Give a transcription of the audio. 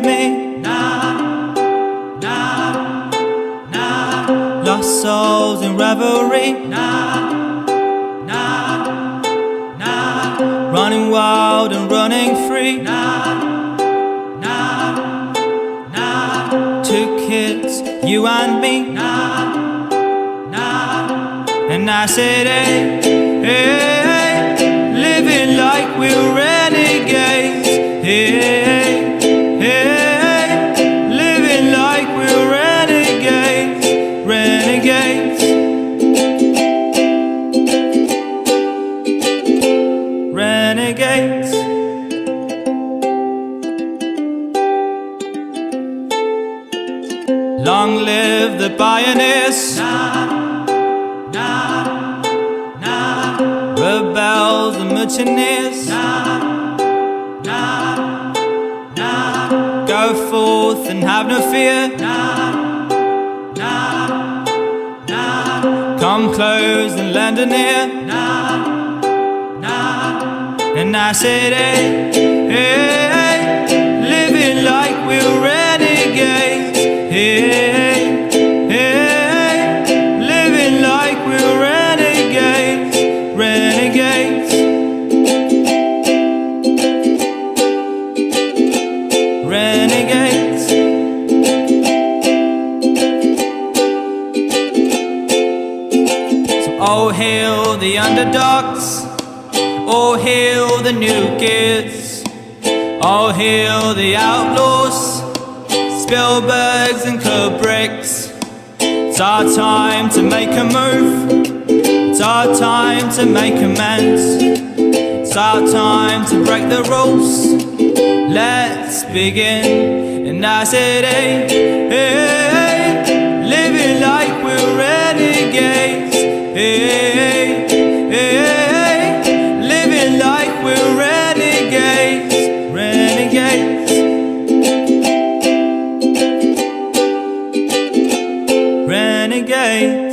me. Nah, nah, nah. Lost souls in revelry. Nah, nah, nah. Running wild and running free. Nah, nah, nah. Two kids, you and me. Nah, nah. And I said, hey, hey, hey, living like we're renegades. Hey, hey, hey, living like we're renegades, renegades, renegades. Long live the pioneers. Nah, nah, nah. Rebels and mutineers. Nah, nah, nah. Go forth and have no fear. Nah, nah, nah. Come close and lend an ear. Nah, nah. And I said, hey, hey, hey, living like we're renegades. Hey, hey, hey, living like we're renegades, renegades, renegades. So oh, hail the underdogs. Oh, hail the new kids. Oh, hail the outlaws, Spielbergs and Kubricks. It's our time to make a move. It's our time to make amends. It's our time to break the rules. Let's begin. And I said, hey, hey, hey, living like we're renegades. Hey, hey, hey, living like we're renegades, renegades, renegades.